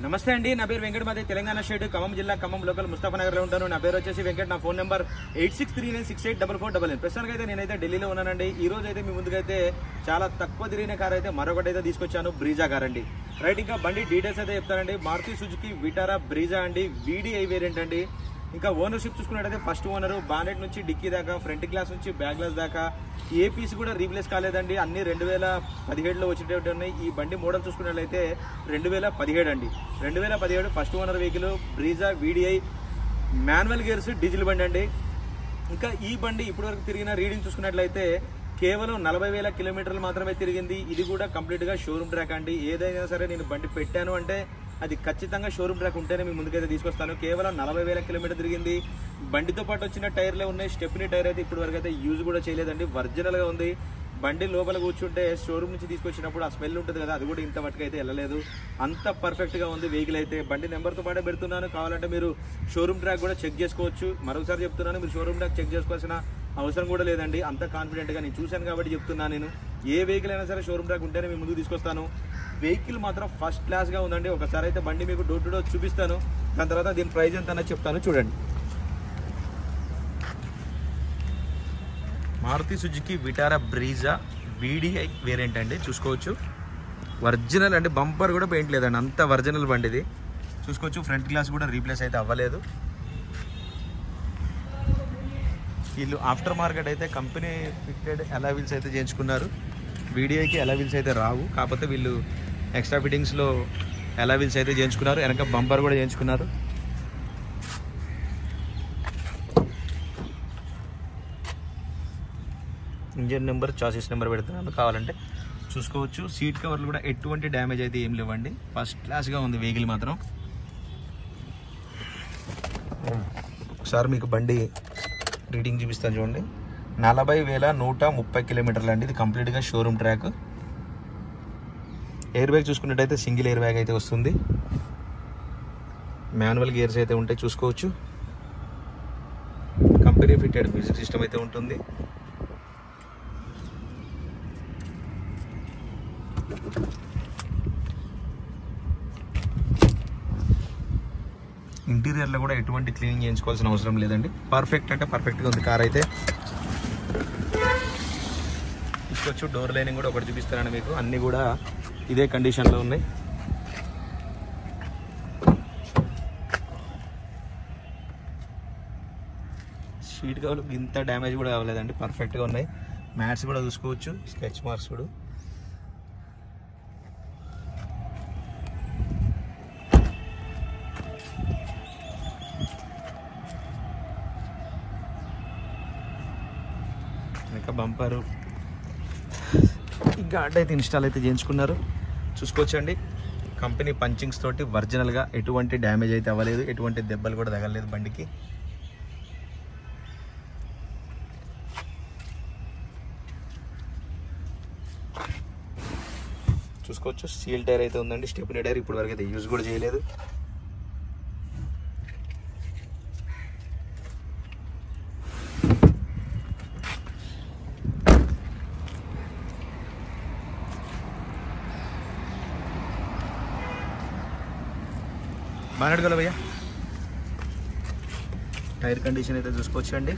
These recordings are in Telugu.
నమస్తే అండి, నా పేరు వెంకట్. మాది తెలంగాణ స్టేట్ ఖమ్మం జిల్లా ఖమ్మం లోకల్ ముస్తాఫానగర్ లో ఉంటాను. నా పేరు వచ్చేసి వెంకట్. నా ఫోన్ నెంబర్ 8639684499. ప్రస్తుతానికి అయితే నేనైతే ఢిల్లీలో ఉన్నానండి. ఈ రోజు అయితే మీ ముందుకైతే చాలా తక్కువ తిరిగిన కార్ అయితే మరొకటి అయితే తీసుకొచ్చాను, బ్రీజా కార్ అండి. రైట్, ఇంకా బండి డీటెయిల్స్ అయితే చెప్తానండి. మారుతి సుజుకి విటారా బ్రీజా అండి, VDI వేరియంట్ అండి. ఇంకా ఓనర్షిప్ చూసుకున్నట్టయితే ఫస్ట్ ఓనర్, బానెట్ నుంచి డిక్కీ దాకా, ఫ్రంట్ గ్లాస్ నుంచి బ్యాక్ గ్లాస్ దాకా ఏ పీస్ కూడా రీప్లేస్ కాలేదండి. అన్ని 2017లో వచ్చేటట్టు ఉన్నాయి. ఈ బండి మోడల్ చూసుకున్నట్లయితే 2017 అండి. 2017 first owner vehicle, Brezza VDI, manual gears, diesel బండి అండి. ఇంకా ఈ బండి ఇప్పటివరకు తిరిగిన రీడింగ్ చూసుకున్నట్లయితే కేవలం 40,000 కిలోమీటర్లు మాత్రమే తిరిగింది. ఇది కూడా కంప్లీట్ గా షోరూమ్ ట్రాక్ అండి. ఏదైనా సరే నేను బండి పెట్టాను అంటే అది ఖచ్చితంగా షోరూమ్ ట్రాక్ ఉంటేనే మీ ముందుకైతే తీసుకొస్తాను. కేవలం 40,000 కిలోమీటర్ తిరిగింది. బండితో పాటు వచ్చిన టైర్లే ఉన్నాయి. స్టెప్నీ టైర్ అయితే ఇప్పటి వరకు అయితే యూజ్ కూడా చేయలేదండి, ఒరిజినల్ గా ఉంది. బండి లోపల కూర్చుంటే షోరూమ్ నుంచి తీసుకొచ్చినప్పుడు ఆ స్మెల్ ఉంటుంది కదా, అది కూడా ఇంత మట్టుకు అయితే వెళ్ళలేదు. అంత పర్ఫెక్ట్ గా ఉంది వెహికల్ అయితే. బండి నెంబర్తో పాటే పెడుతున్నాను, కావాలంటే మీరు షోరూమ్ ట్రాక్ కూడా చెక్ చేసుకోవచ్చు. మరోసారి చెప్తున్నాను, మీరు షోరూమ్ ట్రాక్ చెక్ చేసుకోవాల్సిన అవసరం కూడా లేదండి. అంత కాన్ఫిడెంట్ గా నేను చూశాను కాబట్టి చెప్తున్నాను. నేను ఏ వెహికల్ అయినా సరే షోరూమ్ ట్రాక్ ఉంటేనే మీ ముందుకు తీసుకొస్తాను. వెహికల్ మాత్రం ఫస్ట్ క్లాస్ గా ఉందండి. ఒకసారి అయితే బండి మీకు డోర్ టు డోర్ చూపిస్తాను, దాని తర్వాత దీని ప్రైస్ ఎంత అన్నది చెప్తాను. చూడండి, Maruti Suzuki Vitara Brezza VDI variant అండి. చూసుకోవచ్చు, ఒరిజినల్ అండి. బంపర్ కూడా పెయింట్ లేదండి, అంత ఒరిజినల్ బండి ఇది. చూసుకోవచ్చు, ఫ్రంట్ గ్లాస్ కూడా రీప్లేస్ అయితే అవ్వలేదు. వీళ్ళు ఆఫ్టర్ మార్కెట్ అయితే కంపెనీ ఫిట్టెడ్ అలాయ్ వీల్స్ అయితే చేయించుకున్నారు. VDIకి అలాయ్ వీల్స్ అయితే రావు, కాకపోతే వీళ్ళు ఎక్స్ట్రా ఫిట్టింగ్స్లో అలాయ్ వీల్స్ అయితే చేయించుకున్నారు. వెనక బంపర్ కూడా చేయించుకున్నారు. ఇంజిన్ నెంబర్, చాసిస్ నెంబర్ పెడుతున్నాను, కావాలంటే చూసుకోవచ్చు. సీట్ కవర్లు కూడా ఎటువంటి డ్యామేజ్ అయితే ఏం లేవండి. ఫస్ట్ క్లాస్గా ఉంది వెహికల్ మాత్రం. ఒకసారి మీకు బండి రీడింగ్ చూపిస్తాను చూడండి. 40,130 కిలోమీటర్లు అండి. ఇది కంప్లీట్గా షోరూమ్ ట్రాక్. ఎయిర్ బ్యాగ్ చూసుకున్నట్టయితే సింగిల్ ఎయిర్ బ్యాగ్ అయితే వస్తుంది. మాన్యువల్ గేర్స్ అయితే ఉంటాయి, చూసుకోవచ్చు. కంపెనీ ఫిట్టెడ్ మ్యూజిక్ సిస్టమ్ అయితే ఉంటుంది. ఇంటీరియర్లో కూడా ఎటువంటి క్లీనింగ్ చేయించుకోవాల్సిన అవసరం లేదండి. పర్ఫెక్ట్ అంటే పర్ఫెక్ట్గా ఉంది కార్ అయితే. తీసుకొచ్చు డోర్ లైనింగ్ కూడా ఒకటి చూపిస్తానండి మీకు. అన్నీ కూడా ఇదే కండిషన్లో ఉన్నాయి. షీట్ కవర్లు ఇంత డ్యామేజ్ కూడా అవ్వలేదండి, పర్ఫెక్ట్గా ఉన్నాయి. మ్యాట్స్ కూడా చూసుకోవచ్చు, స్కెచ్ మార్క్స్ కూడా. ఇంకా బంపరు, ఇంకా గార్డ్ అయితే ఇన్స్టాల్ అయితే చేయించుకున్నారు. చూసుకోవచ్చండి, కంపెనీ పంచింగ్స్ తోటి ఒరిజినల్గా ఎటువంటి డ్యామేజ్ అయితే అవ్వలేదు, ఎటువంటి దెబ్బలు కూడా తగలలేదు బండికి. చూసుకోవచ్చు, సీల్ టైర్ అయితే ఉందండి. స్టెప్నీ టైర్ ఇప్పటి వరకు అయితే యూజ్ కూడా చేయలేదు. బానెట్ గల భయ్యా, టైర్ కండిషన్ అయితే చూసుకోవచ్చు అండి.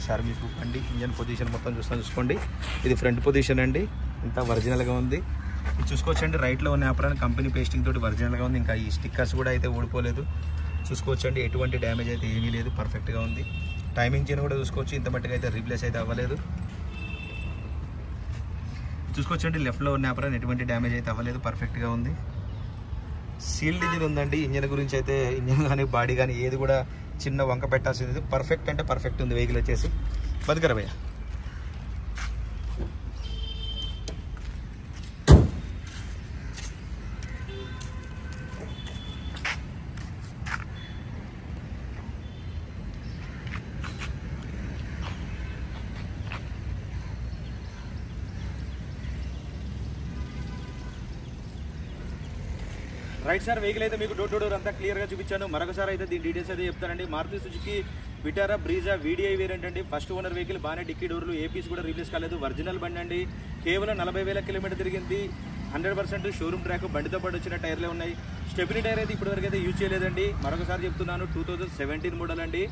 సార్ మీకు బండి ఇంజన్ పొజిషన్ మొత్తం చూసుకోండి. ఇది ఫ్రంట్ పొజిషన్ అండి, ఇంత ఒరిజినల్గా ఉంది. ఇది చూసుకోవచ్చండి, రైట్లో ఉన్న యాప్రాన్ కంపెనీ పేస్టింగ్ తోటి ఒరిజినల్గా ఉంది. ఇంకా ఈ స్టిక్కర్స్ కూడా అయితే ఊడిపోలేదు. చూసుకోవచ్చండి, ఎటువంటి డ్యామేజ్ అయితే ఏమీ లేదు, పర్ఫెక్ట్గా ఉంది. టైమింగ్ చైన్ కూడా చూసుకోవచ్చు, ఇంత మట్టుగా అయితే రీప్లేస్ అయితే అవ్వలేదు. చూసుకోవచ్చండి, లెఫ్ట్లో ఉన్న యాప్రాన్ ఎటువంటి డ్యామేజ్ అయితే అవ్వలేదు, పర్ఫెక్ట్గా ఉంది. సీల్డ్ ఇంజిన్ ఉందండి. ఇంజిన్ గురించి అయితే ఇంజిన్ కానీ బాడీ కానీ ఏది కూడా చిన్న వంక పెట్టాల్సింది. పర్ఫెక్ట్ అంటే పర్ఫెక్ట్ ఉంది వెహికల్ వచ్చేసి. బతుకరా భయ్యా. రైట్ సార్, వెహికల్ అయితే మీకు డోర్ టు డోర్ అంతా క్లియర్గా చూపించాను. మరొకసారి అయితే దీని డీటెయిల్స్ అయితే చెప్తానండి. Maruti Suzuki Vitara Brezza VDI variant అండి. ఫస్ట్ ఓనర్ వెహికల్, బాగానే డిక్కీ డోర్లు, ఏపీస్ కూడా రీప్లేస్ కాలేదు, ఒరిజినల్ బండి అండి. కేవలం 40,000 కిలోమీటర్ తిరిగింది. 100% షోరూమ్ ట్రాక్, బండితో పాటు వచ్చిన టైర్లే ఉన్నాయి. స్టెబిలిటీ టైర్ అయితే ఇప్పటివరకు అయితే యూజ్ చేయలేదండి. మరొకసారి చెప్తున్నాను, 2017 మోడల్ అండి.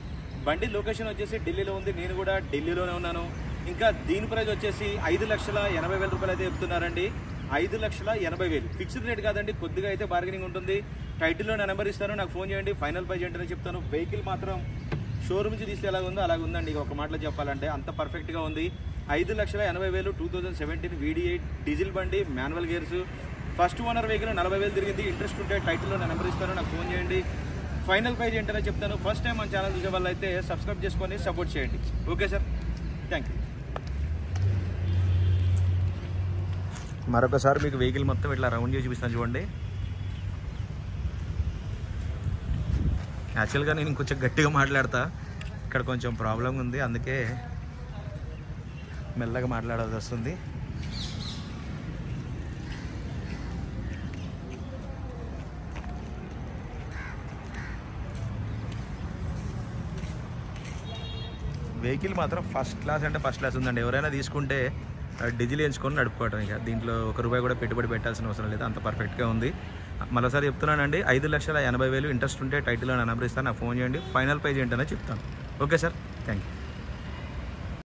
బండి లొకేషన్ వచ్చేసి ఢిల్లీలో ఉంది, నేను కూడా ఢిల్లీలోనే ఉన్నాను. ఇంకా దీని ప్రైస్ వచ్చేసి 5,80,000 రూపాయలు అయితే చెప్తున్నారండి. 5,80,000 ఫిక్స్డ్ రేట్ కాదండి, కొద్దిగా అయితే బార్గెనింగ్ ఉంటుంది. టైటిల్లో నా నెంబర్ ఇస్తాను, నాకు ఫోన్ చేయండి, ఫైనల్ ప్రైస్ ఏంటనే చెప్తాను. వెహికల్ మాత్రం షోరూమ్ నుంచి తీస్తే ఎలాగ ఉందో అలాగ ఉందండి. ఒక మాటలో చెప్పాలంటే అంత పర్ఫెక్ట్గా ఉంది. 5,80,000 2017 వీడిఐ డీజిల్ బండి, manual gears, first owner vehicle, 40,000 తిరిగింది. ఇంట్రెస్ట్ ఉంటే టైటిల్లో నా నెంబర్ ఇస్తాను, నాకు ఫోన్ చేయండి, ఫైనల్ ప్రైస్ ఏంటనే చెప్తాను. ఫస్ట్ టైం మన ఛానల్ చూసే వాళ్ళు అయితే సబ్స్క్రైబ్ చేసుకొని సపోర్ట్ చేయండి. Okay sir, thank you. మరొకసారి మీకు వెహికల్ మొత్తం ఇట్లా రౌండ్ చేసి చూపిస్తాను చూడండి. యాక్చువల్గా నేను కొంచెం గట్టిగా మాట్లాడతా, ఇక్కడ కొంచెం ప్రాబ్లం ఉంది, అందుకే మెల్లగా మాట్లాడాల్సి వస్తుంది. వెహికల్ మాత్రం ఫస్ట్ క్లాస్ అంటే ఫస్ట్ క్లాస్ ఉందండి. ఎవరైనా తీసుకుంటే డీజిల్ వేయించుకొని నడుపుకోవటం, ఇక దీంట్లో ₹1 కూడా పెట్టుబడి పెట్టాల్సిన అవసరం లేదు, అంత పర్ఫెక్ట్గా ఉంది. మరోసారి చెప్తున్నానండి, 5,80,000 ఇంట్రెస్ట్ ఉంటే టైటిల్లో నా నెంబర్ ఇస్తాను, నాకు ఫోన్ చేయండి, ఫైనల్ ప్రైజ్ ఏంటనే చెప్తాను. Okay sir, thank you.